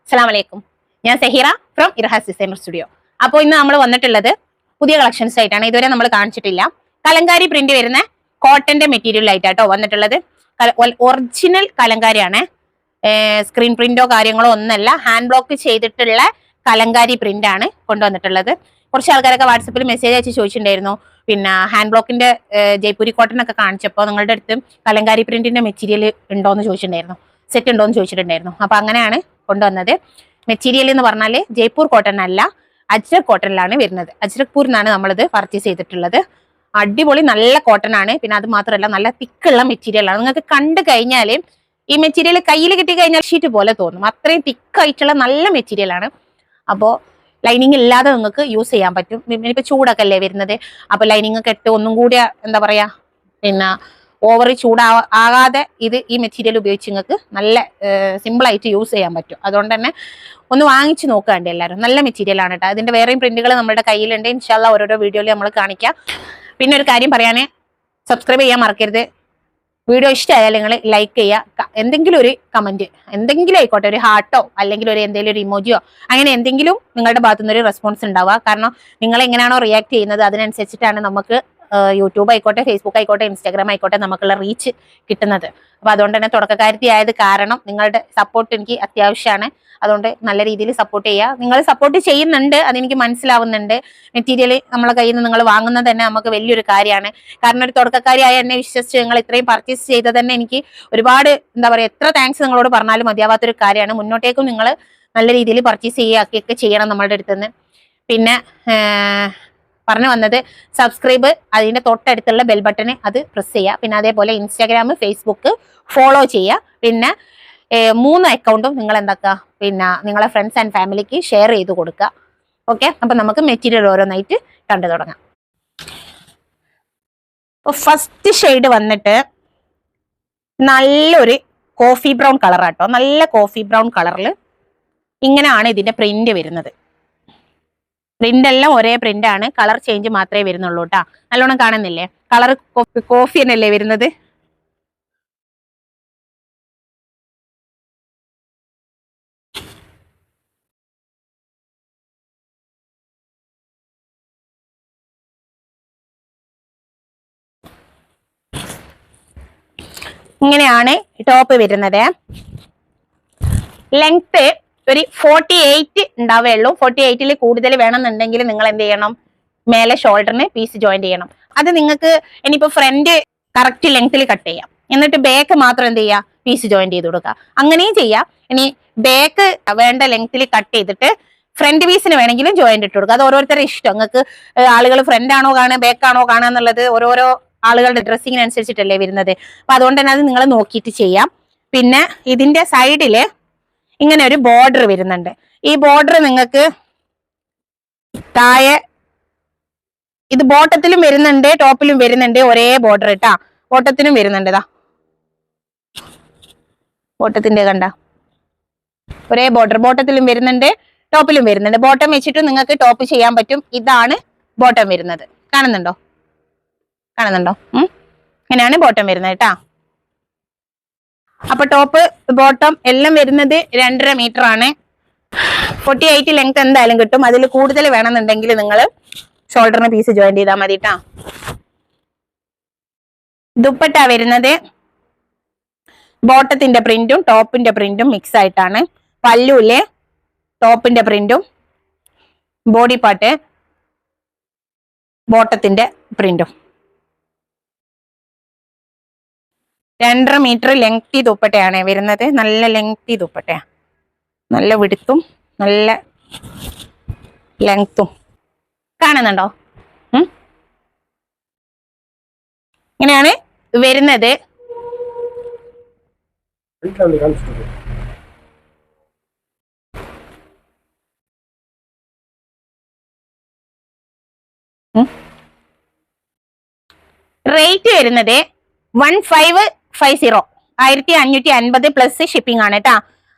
അസ്സലാമലൈക്കും. ഞാൻ Saheera from ഇർഹാസ് designer studio. അപ്പോൾ ഇന്ന് നമ്മൾ വന്നിട്ടുള്ളത് പുതിയ കളക്ഷൻസ് ആയിട്ടാണ്. ഇതുവരെ നമ്മൾ കാണിച്ചിട്ടില്ല. കലങ്കാരി പ്രിന്റ് വരുന്ന കോട്ടന്റെ മെറ്റീരിയൽ ആയിട്ടാട്ടോ വന്നിട്ടുള്ളത്. ഒറിജിനൽ കലങ്കാരിയാണ്. സ്ക്രീൻ പ്രിന്റോ കാര്യങ്ങളോ ഒന്നല്ല, ഹാൻഡ് ബ്ലോക്ക് ചെയ്തിട്ടുള്ള കലങ്കാരി പ്രിന്റ് ആണ് കൊണ്ടുവന്നിട്ടുള്ളത്. കുറച്ച് ആൾക്കാരൊക്കെ വാട്സപ്പിൽ മെസ്സേജ് അയച്ച് ചോദിച്ചിട്ടുണ്ടായിരുന്നു, പിന്നെ ഹാൻഡ് ബ്ലോക്കിന്റെ ജയ്പൂരി കോട്ടൺ ഒക്കെ കാണിച്ചപ്പോൾ നിങ്ങളുടെ അടുത്ത് കലങ്കാരി പ്രിന്റിന്റെ മെറ്റീരിയൽ ഉണ്ടോന്ന് ചോദിച്ചിട്ടുണ്ടായിരുന്നു, സെറ്റ് ഉണ്ടോന്ന് ചോദിച്ചിട്ടുണ്ടായിരുന്നു. അപ്പൊ അങ്ങനെയാണ് കൊണ്ടുവന്നത്. മെറ്റീരിയൽ എന്ന് പറഞ്ഞാൽ ജയ്പൂർ കോട്ടൺ അല്ല, അജ്രക് കോട്ടണിലാണ് വരുന്നത്. അജ്രക്പൂരിൽ നിന്നാണ് നമ്മളിത് പർച്ചേസ് ചെയ്തിട്ടുള്ളത്. അടിപൊളി നല്ല കോട്ടൺ ആണ്. പിന്നെ അത് മാത്രമല്ല നല്ല തിക്കുള്ള മെറ്റീരിയൽ ആണ്. നിങ്ങൾക്ക് കണ്ടു കഴിഞ്ഞാൽ ഈ മെറ്റീരിയൽ കയ്യിൽ കിട്ടി കഴിഞ്ഞാൽ ഷീറ്റ് പോലെ തോന്നും. അത്രയും തിക്കായിട്ടുള്ള നല്ല മെറ്റീരിയൽ ആണ്. അപ്പോൾ ലൈനിങ് ഇല്ലാതെ നിങ്ങൾക്ക് യൂസ് ചെയ്യാൻ പറ്റും. ഇനിയിപ്പോൾ ചൂടൊക്കെ അല്ലേ വരുന്നത്, അപ്പൊ ലൈനിങ് ഒക്കെ ഇട്ട് ഒന്നും കൂടി എന്താ പറയാ, പിന്നെ ഓവർ ചൂടാകാതെ ഈ മെറ്റീരിയൽ ഉപയോഗിച്ച് നിങ്ങൾക്ക് നല്ല സിമ്പിൾ ആയിട്ട് യൂസ് ചെയ്യാൻ പറ്റും. അതുകൊണ്ട് തന്നെ ഒന്ന് വാങ്ങിച്ച് നോക്കാണ്ട് എല്ലാവരും. നല്ല മെറ്റീരിയൽ ആണ് കേട്ടോ. അതിന്റെ വേറെയും പ്രിന്റുകൾ നമ്മുടെ കയ്യിലുണ്ട്. ഇൻഷാല്ലാ ഓരോരോ വീഡിയോയിൽ നമ്മൾ കാണിക്കാം. പിന്നെ ഒരു കാര്യം പറയാൻ, സബ്സ്ക്രൈബ് ചെയ്യാൻ മറക്കരുത്. വീഡിയോ ഇഷ്ടമായാൽ നിങ്ങൾ ലൈക്ക് ചെയ്യുക. എന്തെങ്കിലും ഒരു കമന്റ്, എന്തെങ്കിലും ആയിക്കോട്ടെ, ഒരു ഹാർട്ടോ അല്ലെങ്കിൽ എന്തെങ്കിലും ഒരു ഇമോജിയോ അങ്ങനെ എന്തെങ്കിലും നിങ്ങളുടെ ഭാഗത്തുനിന്ന് ഒരു റെസ്പോൺസ് ഉണ്ടാവുക. കാരണം നിങ്ങൾ എങ്ങനെയാണോ റിയാക്ട് ചെയ്യുന്നത് അതിനനുസരിച്ചിട്ടാണ് നമുക്ക് യൂട്യൂബ് ആയിക്കോട്ടെ, ഫേസ്ബുക്ക് ആയിക്കോട്ടെ, ഇൻസ്റ്റാഗ്രാം ആയിക്കോട്ടെ നമുക്കുള്ള റീച്ച് കിട്ടുന്നത്. അപ്പൊ അതുകൊണ്ട് തന്നെ തുടക്കക്കാരത്തി ആയത് കാരണം നിങ്ങളുടെ സപ്പോർട്ട് എനിക്ക് അത്യാവശ്യമാണ്. അതുകൊണ്ട് നല്ല രീതിയിൽ സപ്പോർട്ട് ചെയ്യുക. നിങ്ങൾ സപ്പോർട്ട് ചെയ്യുന്നുണ്ട്, അതെനിക്ക് മനസ്സിലാവുന്നുണ്ട്. മെറ്റീരിയൽ നമ്മളെ കയ്യിൽ നിന്ന് നിങ്ങൾ വാങ്ങുന്നത് തന്നെ നമുക്ക് വലിയൊരു കാര്യമാണ്. കാരണം ഒരു തുടക്കക്കാരിയായ എന്നെ വിശ്വസിച്ച് നിങ്ങൾ ഇത്രയും പർച്ചേസ് ചെയ്തത് തന്നെ എനിക്ക് ഒരുപാട് എന്താ പറയുക, എത്ര താങ്ക്സ് നിങ്ങളോട് പറഞ്ഞാലും മതിയാവാത്തൊരു കാര്യമാണ്. മുന്നോട്ടേക്കും നിങ്ങൾ നല്ല രീതിയിൽ പർച്ചേസ് ചെയ്യുകയൊക്കെ ചെയ്യണം നമ്മളുടെ അടുത്തുനിന്ന്. പിന്നെ പറഞ്ഞു വന്നത്, സബ്സ്ക്രൈബ്, അതിന്റെ തൊട്ടടുത്തുള്ള ബെൽ ബട്ടൺ അത് പ്രസ് ചെയ്യുക. പിന്നെ അതേപോലെ ഇൻസ്റ്റാഗ്രാം, ഫേസ്ബുക്ക് ഫോളോ ചെയ്യുക. പിന്നെ 3 അക്കൗണ്ടും നിങ്ങൾ എന്താക്കുക, പിന്നെ നിങ്ങളെ ഫ്രണ്ട്സ് ആൻഡ് ഫാമിലിക്ക് ഷെയർ ചെയ്ത് കൊടുക്കുക. ഓക്കെ, അപ്പൊ നമുക്ക് മെറ്റീരിയൽ ഓരോന്നായിട്ട് കണ്ടു തുടങ്ങാം. ഫസ്റ്റ് ഷെയ്ഡ് വന്നിട്ട് നല്ലൊരു കോഫി ബ്രൗൺ കളറാട്ടോ. നല്ല കോഫി ബ്രൗൺ കളറിൽ ഇങ്ങനെയാണ് ഇതിന്റെ പ്രിന്റ് വരുന്നത്. പ്രിന്റ് എല്ലാം ഒരേ പ്രിന്റ് ആണ്, കളർ ചേഞ്ച് മാത്രമേ വരുന്നുള്ളൂ കേട്ടാ. നല്ലോണം കാണുന്നില്ലേ, കളർ കോഫി തന്നെയല്ലേ വരുന്നത്. ഇങ്ങനെയാണ് ടോപ്പ് വരുന്നത്. ലെങ്ത് ഒരു 48 ഉണ്ടാവുകയുള്ളൂ. 48 കൂടുതൽ വേണമെന്നുണ്ടെങ്കിൽ നിങ്ങൾ എന്ത് ചെയ്യണം, മേലെ ഷോൾഡറിന് പീസ് ജോയിന്റ് ചെയ്യണം. അത് നിങ്ങൾക്ക് ഇനിയിപ്പോ ഫ്രണ്ട് കറക്റ്റ് ലെങ്ത്തിൽ കട്ട് ചെയ്യാം, എന്നിട്ട് ബാക്ക് മാത്രം എന്ത് ചെയ്യുക, പീസ് ജോയിന്റ് ചെയ്ത് കൊടുക്കുക. അങ്ങനെയും ചെയ്യാം. ഇനി ബാക്ക് വേണ്ട ലെങ്ത്തിൽ കട്ട് ചെയ്തിട്ട് ഫ്രണ്ട് പീസിന് വേണമെങ്കിലും ജോയിന്റ് ഇട്ട് കൊടുക്കുക. അത് ഓരോരുത്തരുടെ ഇഷ്ടം. നിങ്ങൾക്ക് ആളുകൾ ഫ്രണ്ട് ആണോ കാണുക ബാക്ക് ആണോ കാണുക എന്നുള്ളത് ഓരോരോ ആളുകളുടെ ഡ്രസ്സിങ്ങിനനുസരിച്ചിട്ടല്ലേ വരുന്നത്. അപ്പൊ അതുകൊണ്ട് തന്നെ അത് നിങ്ങൾ നോക്കിയിട്ട് ചെയ്യാം. പിന്നെ ഇതിന്റെ സൈഡില് ഇങ്ങനെ ഒരു ബോർഡർ വരുന്നുണ്ട്. ഈ ബോർഡർ നിങ്ങൾക്ക് താഴെ ഇത് ബോട്ടത്തിലും വരുന്നുണ്ട്, ടോപ്പിലും വരുന്നുണ്ട്. ഒരേ ബോർഡർ ഇട്ടാ, ബോട്ടത്തിനും വരുന്നുണ്ട്. ഇതാ ബോട്ടത്തിന്റെ കണ്ട ഒരേ ബോർഡർ, ബോട്ടത്തിലും വരുന്നുണ്ട്, ടോപ്പിലും വരുന്നുണ്ട്. ബോട്ടം വെച്ചിട്ട് നിങ്ങൾക്ക് ടോപ്പ് ചെയ്യാൻ പറ്റും. ഇതാണ് ബോട്ടം വരുന്നത്. കാണുന്നുണ്ടോ? ഇങ്ങനെയാണ് ബോട്ടം വരുന്നത് കേട്ടാ. അപ്പൊ ടോപ്പ് ബോട്ടം എല്ലാം വരുന്നത് 2.5 മീറ്റർ ആണ്. 48 ലെങ്ത് എന്തായാലും കിട്ടും. അതിൽ കൂടുതൽ വേണമെന്നുണ്ടെങ്കിൽ നിങ്ങൾ ഷോൾഡറിന് പീസ് ജോയിൻ ചെയ്താൽ മതി കേട്ടാ. ദുപ്പട്ട വരുന്നത് ബോട്ടത്തിന്റെ പ്രിന്റും ടോപ്പിന്റെ പ്രിന്റും മിക്സ് ആയിട്ടാണ്. പല്ലുവിലെ ടോപ്പിന്റെ പ്രിന്റും ബോഡി പാർട്ട് ബോട്ടത്തിന്റെ പ്രിന്റും. 2.5 മീറ്റർ ലെങ്തി ദുപ്പട്ടയാണ് വരുന്നത്. നല്ല ലെങ്തി ദുപ്പട്ടയാണ്, നല്ല വിടുത്തും നല്ല ലെങ്ത്തും. കാണുന്നുണ്ടോ? ഇങ്ങനെയാണ് വരുന്നത്. റേറ്റ് വരുന്നത് 1550, 1550 പ്ലസ് ഷിപ്പിംഗ് ആണ് കേട്ടാ.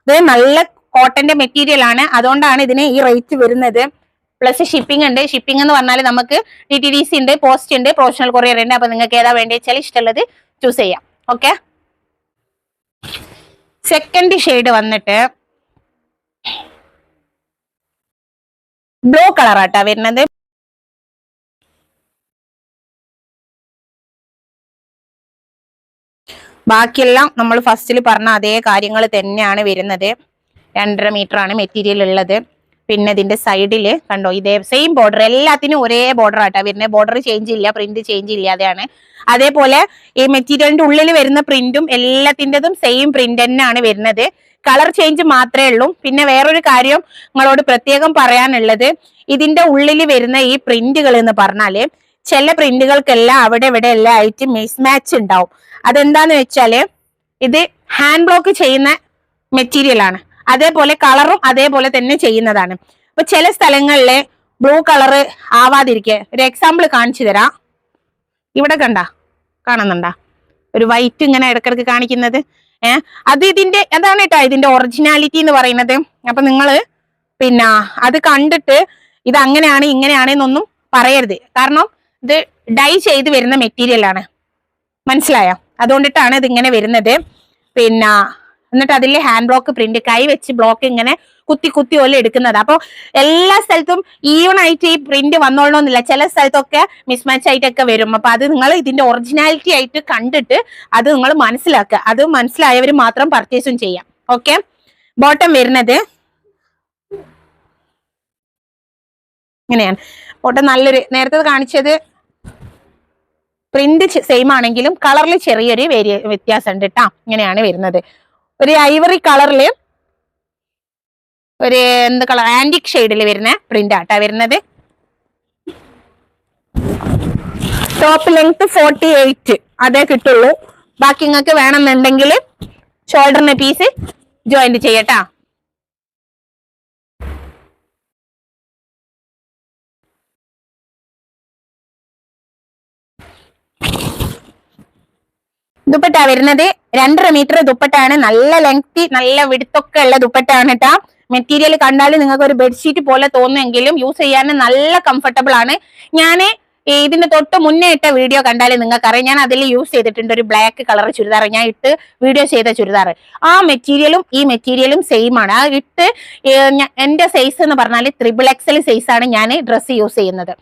ഇത് നല്ല കോട്ടന്റെ മെറ്റീരിയൽ ആണ്, അതുകൊണ്ടാണ് ഇതിന് ഈ റേറ്റ് വരുന്നത്. പ്ലസ് ഷിപ്പിംഗ് ഉണ്ട്. ഷിപ്പിംഗ് എന്ന് പറഞ്ഞാൽ നമുക്ക് DTDC ഉണ്ട്, പോസ്റ്റ് ഉണ്ട്, പ്രൊഫഷണൽ കൊറിയർ ഉണ്ട്. അപ്പൊ നിങ്ങൾക്ക് ഏതാ വേണ്ടി വെച്ചാൽ ഇഷ്ടമുള്ളത് ചൂസ് ചെയ്യാം. ഓക്കെ, സെക്കൻഡ് ഷെയ്ഡ് വന്നിട്ട് ബ്ലൂ കളറാട്ടാ വരുന്നത്. ബാക്കിയെല്ലാം നമ്മൾ ഫസ്റ്റിൽ പറഞ്ഞ അതേ കാര്യങ്ങൾ തന്നെയാണ് വരുന്നത്. 2.5 മീറ്റർ ആണ് മെറ്റീരിയൽ ഉള്ളത്. പിന്നെ ഇതിന്റെ സൈഡില് കണ്ടോ ഇതേ സെയിം ബോർഡർ, എല്ലാത്തിനും ഒരേ ബോർഡർ ആട്ടാ വരുന്നത്. ബോർഡർ ചേഞ്ച് ഇല്ല, പ്രിന്റ് ചേഞ്ച് ഇല്ലാതെയാണ്. അതേപോലെ ഈ മെറ്റീരിയലിന്റെ ഉള്ളിൽ വരുന്ന പ്രിന്റും എല്ലാത്തിൻ്റെതും സെയിം പ്രിന്റ് തന്നെയാണ് വരുന്നത്. കളർ ചേഞ്ച് മാത്രമേ ഉള്ളൂ. പിന്നെ വേറൊരു കാര്യം നിങ്ങളോട് പ്രത്യേകം പറയാനുള്ളത്, ഇതിന്റെ ഉള്ളിൽ വരുന്ന ഈ പ്രിന്റുകൾ എന്ന് പറഞ്ഞാല് ചില പ്രിന്റുകൾക്കെല്ലാം അവിടെ ഇവിടെ എല്ലാം ആയിട്ട് മിസ്മാച്ച് ഉണ്ടാവും. അതെന്താന്ന് വെച്ചാല് ഇത് ഹാൻഡ് ബ്ലോക്ക് ചെയ്യുന്ന മെറ്റീരിയൽ ആണ്. അതേപോലെ കളറും അതേപോലെ തന്നെ ചെയ്യുന്നതാണ്. അപ്പൊ ചില സ്ഥലങ്ങളിലെ ബ്ലൂ കളറ് ആവാതിരിക്കെ ഒരു എക്സാമ്പിൾ കാണിച്ചു തരാം. ഇവിടെ കാണുന്നുണ്ടാ ഒരു വൈറ്റ് ഇങ്ങനെ ഇടക്കിടക്ക് കാണിക്കുന്നത്. അത് അതാണ് കേട്ടോ ഇതിന്റെ ഒറിജിനാലിറ്റി എന്ന് പറയുന്നത്. അപ്പൊ നിങ്ങള് പിന്നെ അത് കണ്ടിട്ട് ഇത് അങ്ങനെയാണ് ഇങ്ങനെയാണ് എന്നൊന്നും പറയരുത്. കാരണം ഇത് ഡൈ ചെയ്ത് വരുന്ന മെറ്റീരിയൽ ആണ്, മനസ്സിലായോ? അതുകൊണ്ടിട്ടാണ് ഇതിങ്ങനെ വരുന്നത്. പിന്നെ എന്നിട്ട് അതിൽ ഹാൻഡ് ബ്ലോക്ക് പ്രിന്റ് കൈ വെച്ച് ബ്ലോക്ക് ഇങ്ങനെ കുത്തി കുത്തി പോലെ എടുക്കുന്നത്. അപ്പൊ എല്ലാ സ്ഥലത്തും ഈവൺ ആയിട്ട് ഈ പ്രിന്റ് വന്നോളണമെന്നില്ല. ചില സ്ഥലത്തൊക്കെ മിസ്മാച്ച് ആയിട്ടൊക്കെ വരും. അപ്പൊ അത് നിങ്ങൾ ഇതിന്റെ ഒറിജിനാലിറ്റി ആയിട്ട് കണ്ടിട്ട് അത് നിങ്ങൾ മനസ്സിലാക്കുക. അത് മനസ്സിലായവർ മാത്രം പർച്ചേസും ചെയ്യാം. ഓക്കെ. ബോട്ടം വരുന്നത് ഇങ്ങനെയാണ്. ബോട്ടം നല്ലൊരു, നേരത്തെ കാണിച്ചത് പ്രിന്റ് സെയിം ആണെങ്കിലും കളറിൽ ചെറിയൊരു വ്യത്യാസം ഉണ്ട് കേട്ടാ. ഇങ്ങനെയാണ് വരുന്നത്. ഒരു ഐവറി കളറില് ഒരു എന്ത് കളർ, ആന്റിക് ഷെയ്ഡിൽ വരുന്ന പ്രിന്റ് ആട്ടാ വരുന്നത്. ടോപ്പ് ലെങ്ത് 48 അതേ കിട്ടുള്ളൂ. ബാക്കി നിങ്ങൾക്ക് വേണമെന്നുണ്ടെങ്കിൽ ഷോൾഡറിന് പീസ് ജോയിന്റ് ചെയ്യട്ടാ. ദുപ്പട്ട വരുന്നത് 2.5 മീറ്റർ ദുപ്പട്ടാണ്. നല്ല ലെങ്തി നല്ല വിടുത്തൊക്കെ ഉള്ള ദുപ്പട്ടാണ് കേട്ടാ. മെറ്റീരിയൽ കണ്ടാൽ നിങ്ങൾക്ക് ഒരു ബെഡ്ഷീറ്റ് പോലെ തോന്നുമെങ്കിലും യൂസ് ചെയ്യാൻ നല്ല കംഫർട്ടബിൾ ആണ്. ഞാൻ ഇതിന്റെ തൊട്ട് മുന്നേ ഇട്ട വീഡിയോ കണ്ടാൽ നിങ്ങൾക്കറിയാം, ഞാൻ അതിൽ യൂസ് ചെയ്തിട്ടുണ്ട് ഒരു ബ്ലാക്ക് കളർ ചുരിദാർ. ഞാൻ ഇട്ട് വീഡിയോ ചെയ്ത ചുരിദാർ. ആ മെറ്റീരിയലും ഈ മെറ്റീരിയലും സെയിം ആണ്. ആ ഇട്ട് എന്റെ സൈസ് എന്ന് പറഞ്ഞാൽ XXL സൈസ് ആണ് ഞാൻ ഡ്രസ്സ് യൂസ് ചെയ്യുന്നത്.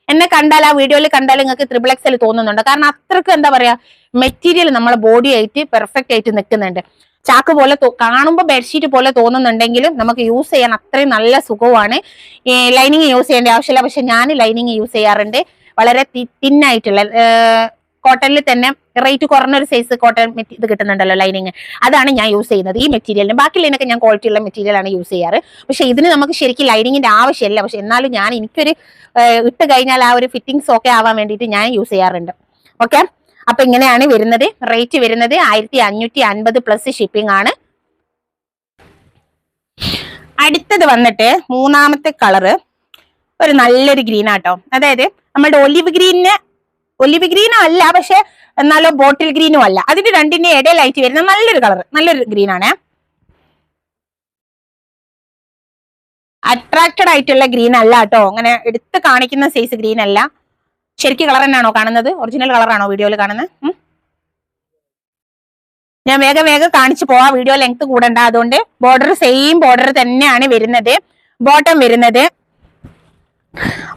എന്നെ കണ്ടാൽ ആ വീഡിയോയിൽ കണ്ടാൽ നിങ്ങൾക്ക് XXL തോന്നുന്നുണ്ട്. കാരണം അത്രക്ക് എന്താ പറയാ, മെറ്റീരിയൽ നമ്മളെ ബോഡി ആയിട്ട് പെർഫെക്റ്റ് ആയിട്ട് നിൽക്കുന്നുണ്ട്. ചാക്ക് പോലെ കാണുമ്പോൾ ബെഡ്ഷീറ്റ് പോലെ തോന്നുന്നുണ്ടെങ്കിലും നമുക്ക് യൂസ് ചെയ്യാൻ അത്രയും നല്ല സുഖമാണ്. ലൈനിങ് യൂസ് ചെയ്യേണ്ട ആവശ്യമില്ല. പക്ഷെ ഞാൻ ലൈനിങ് യൂസ് ചെയ്യാറുണ്ട്. വളരെ തിന്നായിട്ടുള്ള കോട്ടണിൽ തന്നെ റേറ്റ് കുറഞ്ഞൊരു സൈസ് കോട്ടൺ ഇത് കിട്ടുന്നുണ്ടല്ലോ ലൈനിങ്, അതാണ് ഞാൻ യൂസ് ചെയ്യുന്നത് ഈ മെറ്റീരിയലിന്. ബാക്കിയുള്ളതിനൊക്കെ ഞാൻ ക്വാളിറ്റി ഉള്ള മെറ്റീരിയലാണ് യൂസ് ചെയ്യാറ്. പക്ഷെ ഇതിന് നമുക്ക് ശരിക്കും ലൈനിങ്ങിന്റെ ആവശ്യമില്ല. പക്ഷെ എന്നാലും ഞാൻ എനിക്കൊരു ഇട്ട് കഴിഞ്ഞാൽ ആ ഒരു ഫിറ്റിംഗ്സ് ഒക്കെ ആവാൻ വേണ്ടിയിട്ട് ഞാൻ യൂസ് ചെയ്യാറുണ്ട്. ഓക്കെ. അപ്പൊ ഇങ്ങനെയാണ് വരുന്നത്. റേറ്റ് വരുന്നത് 1550 പ്ലസ് ഷിപ്പിംഗ് ആണ്. അടുത്തത് വന്നിട്ട് മൂന്നാമത്തെ കളറ് ഒരു നല്ലൊരു ഗ്രീൻ ആട്ടോ. അതായത് നമ്മുടെ ഒലിവ് ഗ്രീനും അല്ല, പക്ഷെ എന്നാലോ ബോട്ടിൽ ഗ്രീനും അല്ല. അതിന്റെ രണ്ടിന്റെ ഇടയിലായിട്ട് വരുന്ന നല്ലൊരു കളർ, നല്ലൊരു ഗ്രീൻ ആണ്. അട്രാക്റ്റഡ് ആയിട്ടുള്ള ഗ്രീൻ അല്ല കേട്ടോ. അങ്ങനെ എടുത്ത് കാണിക്കുന്ന സൈസ് ഗ്രീൻ അല്ല. ശരിക്കും കളർ തന്നെയാണോ കാണുന്നത്? ഒറിജിനൽ കളറാണോ വീഡിയോയിൽ കാണുന്നത്? ഞാൻ വേഗം കാണിച്ചു പോവാ, വീഡിയോ ലെങ്ത് കൂടണ്ട. അതുകൊണ്ട് ബോർഡർ സെയിം ബോർഡർ തന്നെയാണ് വരുന്നത്.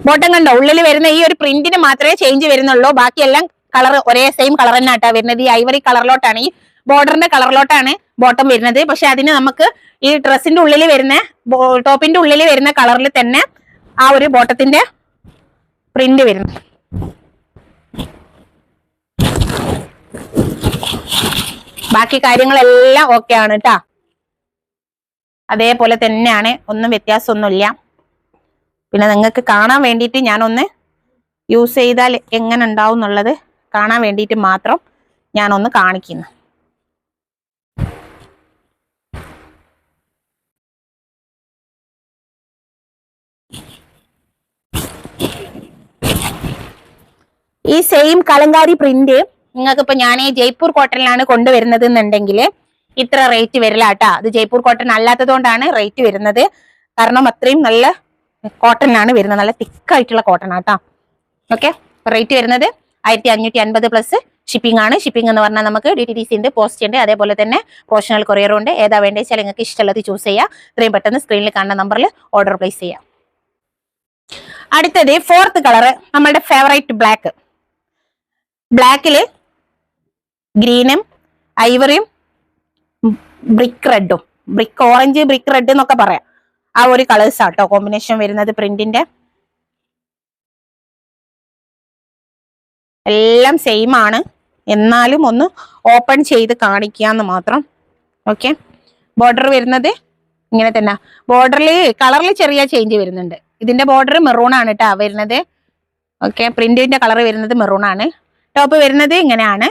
ബോട്ടം കണ്ടോ, ഉള്ളിൽ വരുന്ന ഈ ഒരു പ്രിന്റിന് മാത്രമേ ചേഞ്ച് വരുന്നുള്ളൂ. ബാക്കിയെല്ലാം കളർ ഒരേ സെയിം കളർ തന്നെ ആട്ടാ വരുന്നത്. ഈ ഐവറി കളറിലോട്ടാണ്, ഈ ബോർഡറിന്റെ കളറിലോട്ടാണ് ബോട്ടം വരുന്നത്. പക്ഷെ അതിന് നമുക്ക് ഈ ഡ്രസ്സിന്റെ ഉള്ളിൽ വരുന്ന ടോപ്പിന്റെ ഉള്ളിൽ വരുന്ന കളറിൽ തന്നെ ആ ഒരു ബോട്ടത്തിന്റെ പ്രിന്റ് വരുന്നു. ബാക്കി കാര്യങ്ങളെല്ലാം ഓക്കെ ആണ് കേട്ടാ. അതേപോലെ തന്നെയാണ്, ഒന്നും വ്യത്യാസമൊന്നുമില്ല. പിന്നെ നിങ്ങൾക്ക് കാണാൻ വേണ്ടിയിട്ട് ഞാനൊന്ന് യൂസ് ചെയ്താൽ എങ്ങനെ ഉണ്ടാവും എന്നുള്ളത് കാണാൻ വേണ്ടിയിട്ട് മാത്രം ഞാനൊന്ന് കാണിക്കുന്നു. ഈ സെയിം കലങ്കാരി പ്രിന്റ് നിങ്ങൾക്ക് ഇപ്പൊ ഞാൻ ജയ്പൂർ കോട്ടണിലാണ് കൊണ്ടുവരുന്നത് എന്നുണ്ടെങ്കിൽ ഇത്ര റേറ്റ് വരില്ല കേട്ടാ. അത് ജയ്പൂർ കോട്ടൺ അല്ലാത്തത് കൊണ്ടാണ് റേറ്റ് വരുന്നത്. കാരണം അത്രയും നല്ല കോട്ടണിലാണ് വരുന്നത്, നല്ല തിക്കായിട്ടുള്ള കോട്ടൺ ആട്ടാ. ഓക്കെ. റേറ്റ് വരുന്നത് 1550 പ്ലസ് ഷിപ്പിംഗ് ആണ്. ഷിപ്പിംഗ് എന്ന് പറഞ്ഞാൽ നമുക്ക് DTDC ഉണ്ട്, പോസ്റ്റ് ഉണ്ട്, അതേപോലെ തന്നെ പ്രൊഫഷണൽ കൊറിയറും ഉണ്ട്. ഏതാ വേണ്ടത് വെച്ചാൽ നിങ്ങൾക്ക് ഇഷ്ടമുള്ളത് ചൂസ് ചെയ്യുക. ഇത്രയും പെട്ടെന്ന് സ്ക്രീനിൽ കാണുന്ന നമ്പറിൽ ഓർഡർ പ്ലേസ് ചെയ്യാം. അടുത്തത് 4th കളർ നമ്മളുടെ ഫേവറേറ്റ് ബ്ലാക്ക്. ബ്ലാക്കില് ഗ്രീനും ഐവറിയും ബ്രിക്ക് റെഡും, ബ്രിക്ക് ഓറഞ്ച്, ബ്രിക്ക് റെഡ് എന്നൊക്കെ പറയാം. ആ ഒരു കളേഴ്സ് ആട്ടോ കോമ്പിനേഷൻ വരുന്നത് പ്രിന്റിന്റെ. എല്ലാം സെയിം ആണ്, എന്നാലും ഒന്ന് ഓപ്പൺ ചെയ്ത് കാണിക്കാന്ന് മാത്രം. ഓക്കെ, ബോർഡർ വരുന്നത് ഇങ്ങനെ തന്നെ. ബോർഡറിൽ കളറിൽ ചെറിയ ചേഞ്ച് വരുന്നുണ്ട്. ഇതിന്റെ ബോർഡർ മെറൂൺ ആണ് കേട്ടോ വരുന്നത്. ഓക്കെ, പ്രിന്റിന്റെ കളർ വരുന്നത് മെറൂൺ ആണ്. ടോപ്പ് വരുന്നത് ഇങ്ങനെയാണ്.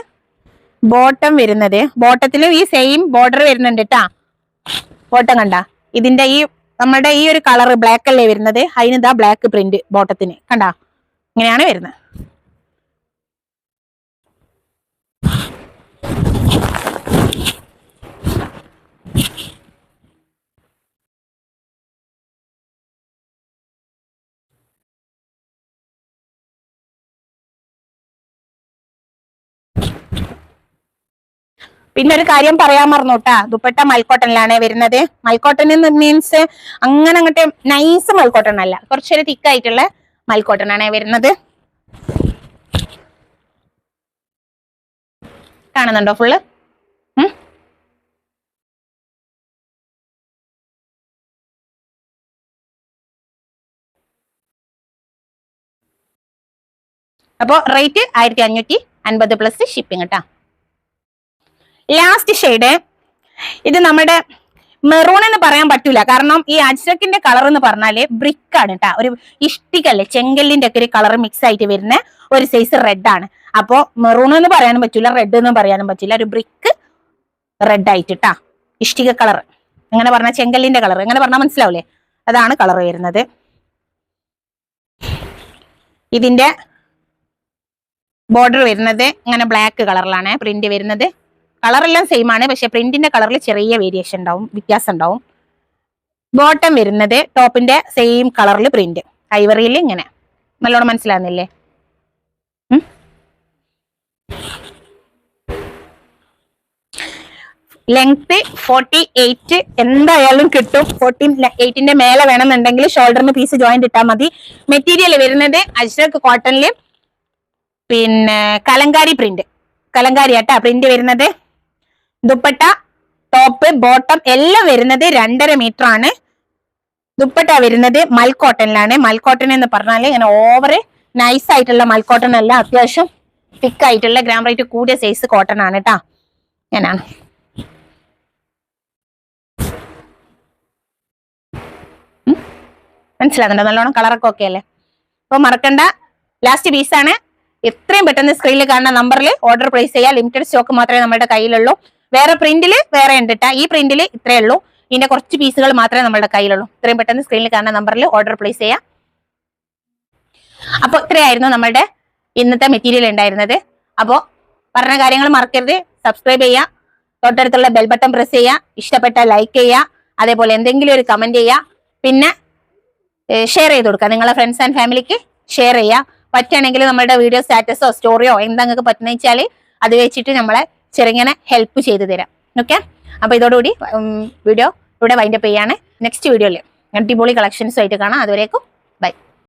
ബോട്ടം വരുന്നത്, ബോട്ടത്തിലും ഈ സെയിം ബോർഡർ വരുന്നുണ്ട് കേട്ടാ. ബോട്ടം കണ്ട, ഇതിന്റെ ഈ നമ്മുടെ ഈ ഒരു കളർ ബ്ലാക്ക് അല്ലേ വരുന്നത്, അതിനിതാ ബ്ലാക്ക് പ്രിന്റ് ബോട്ടത്തിന് കണ്ട, ഇങ്ങനെയാണ് വരുന്നത്. പിന്നെ ഒരു കാര്യം പറയാൻ മറന്നോട്ടാ, ദുപ്പട്ട മൽക്കോട്ടനിലാണ് വരുന്നത്. മൽക്കോട്ടൻ മീൻസ് അങ്ങനെ അങ്ങോട്ട് നൈസ് മൽക്കോട്ടൺ അല്ല, കുറച്ചൊരു തിക്കായിട്ടുള്ള മൽക്കോട്ടൺ ആണ് വരുന്നത്. കാണുന്നുണ്ടോ ഫുള്ള്? അപ്പോ റേറ്റ് 1550 പ്ലസ് ഷിപ്പിംഗ് കേട്ടാ. ലാസ്റ്റ് ഷെയ്ഡ് ഇത് നമ്മുടെ മെറൂൺ എന്ന് പറയാൻ പറ്റൂല, കാരണം ഈ അജ്രക്കിന്റെ കളർ എന്ന് പറഞ്ഞാല് ബ്രിക്ക് ആണ് കേട്ടാ. ഒരു ഇഷ്ടികല്ലേ, ചെങ്കല്ലിന്റെ ഒക്കെ ഒരു കളർ മിക്സ് ആയിട്ട് വരുന്ന ഒരു സൈസ് റെഡ് ആണ്. അപ്പോ മെറൂൺ എന്ന് പറയാനും പറ്റൂല, റെഡ് എന്ന് പറയാനും പറ്റില്ല, ഒരു ബ്രിക്ക് റെഡ് ആയിട്ട് ട്ടാ. ഇഷ്ടിക കളർ അങ്ങനെ പറഞ്ഞാൽ ചെങ്കല്ലിന്റെ കളർ അങ്ങനെ പറഞ്ഞാൽ മനസ്സിലാവൂലേ, അതാണ് കളർ വരുന്നത്. ഇതിന്റെ ബോർഡർ വരുന്നത് ഇങ്ങനെ ബ്ലാക്ക് കളറിലാണ് പ്രിന്റ് വരുന്നത്. കളറെല്ലാം സെയിം ആണ്, പക്ഷെ പ്രിന്റിന്റെ കളറിൽ ചെറിയ വേരിയേഷൻ ഉണ്ടാവും, വ്യത്യാസം ഉണ്ടാവും. ബോട്ടം വരുന്നത് ടോപ്പിന്റെ സെയിം കളറിൽ പ്രിന്റ് ഐവറിയിൽ ഇങ്ങനെ. നല്ലോണം മനസ്സിലാകുന്നില്ലേ? ലെങ്ത് 48 എന്തായാലും കിട്ടും. 48ന്റെ മേലെ വേണമെന്നുണ്ടെങ്കിൽ ഷോൾഡറിന് പീസ് ജോയിന്റ് ഇട്ടാൽ മതി. മെറ്റീരിയൽ വരുന്നത് അജ്രക് കോട്ടണില് പിന്നെ കലങ്കാരി പ്രിന്റ്, കലങ്കാരി ആട്ടാ പ്രിന്റ് വരുന്നത്. ദുപ്പട്ട ടോപ്പ് ബോട്ടം എല്ലാം വരുന്നത് 2.5 മീറ്റർ ആണ്. ദുപ്പട്ട വരുന്നത് മൽക്കോട്ടനിലാണ്. മൽക്കോട്ടൻ എന്ന് പറഞ്ഞാൽ ഇങ്ങനെ ഓവർ നൈസ് ആയിട്ടുള്ള മൽക്കോട്ടൺ അല്ല, അത്യാവശ്യം തിക്ക് ആയിട്ടുള്ള ഗ്രാം റേറ്റ് കൂടിയ സൈസ് കോട്ടൺ ആണ് കേട്ടാ. ഞാനാണ് മനസ്സിലാകുന്നുണ്ടോ? നല്ലോണം കളറൊക്കെ ഓക്കെ അല്ലേ? അപ്പൊ മറക്കണ്ട, ലാസ്റ്റ് പീസാണ്. എത്രയും പെട്ടെന്ന് സ്ക്രീനിൽ കാണുന്ന നമ്പറിൽ ഓർഡർ പ്ലേസ് ചെയ്യുക. ലിമിറ്റഡ് സ്റ്റോക്ക് മാത്രമേ നമ്മുടെ കയ്യിലുള്ളൂ. വേറെ പ്രിന്റിൽ വേറെ ഉണ്ട് കേട്ടാ. ഈ പ്രിന്റിൽ ഇത്രയേ ഉള്ളൂ, ഇതിന്റെ കുറച്ച് പീസുകൾ മാത്രമേ നമ്മുടെ കയ്യിലുള്ളൂ. ഇത്രയും പെട്ടെന്ന് സ്ക്രീനിൽ കാണുന്ന നമ്പറിൽ ഓർഡർ പ്ലേസ് ചെയ്യാം. അപ്പോൾ ഇത്രയായിരുന്നു നമ്മുടെ ഇന്നത്തെ മെറ്റീരിയൽ ഉണ്ടായിരുന്നത്. അപ്പോൾ പറഞ്ഞ കാര്യങ്ങൾ മറക്കരുത്. സബ്സ്ക്രൈബ് ചെയ്യുക, തൊട്ടടുത്തുള്ള ബെൽ ബട്ടൺ പ്രസ് ചെയ്യുക, ഇഷ്ടപ്പെട്ട ലൈക്ക് ചെയ്യുക, അതേപോലെ എന്തെങ്കിലും ഒരു കമന്റ് ചെയ്യുക, പിന്നെ ഷെയർ ചെയ്ത് കൊടുക്കുക. നിങ്ങളെ ഫ്രണ്ട്സ് ആൻഡ് ഫാമിലിക്ക് ഷെയർ ചെയ്യുക. പറ്റുകയാണെങ്കിൽ നമ്മുടെ വീഡിയോ സ്റ്റാറ്റസോ സ്റ്റോറിയോ എന്താ നിങ്ങൾക്ക് പറ്റുന്ന വെച്ചാൽ അത് വെച്ചിട്ട് നമ്മളെ ചെറുങ്ങനെ ഹെൽപ്പ് ചെയ്ത് തരാം. ഓക്കെ, അപ്പൊ ഇതോടുകൂടി വീഡിയോ ഇവിടെ വൈൻഡപ്പ് ചെയ്യാണ്. നെക്സ്റ്റ് വീഡിയോയിൽ അടിപൊളി കളക്ഷൻസും ആയിട്ട് കാണാം. അതുവരേക്കും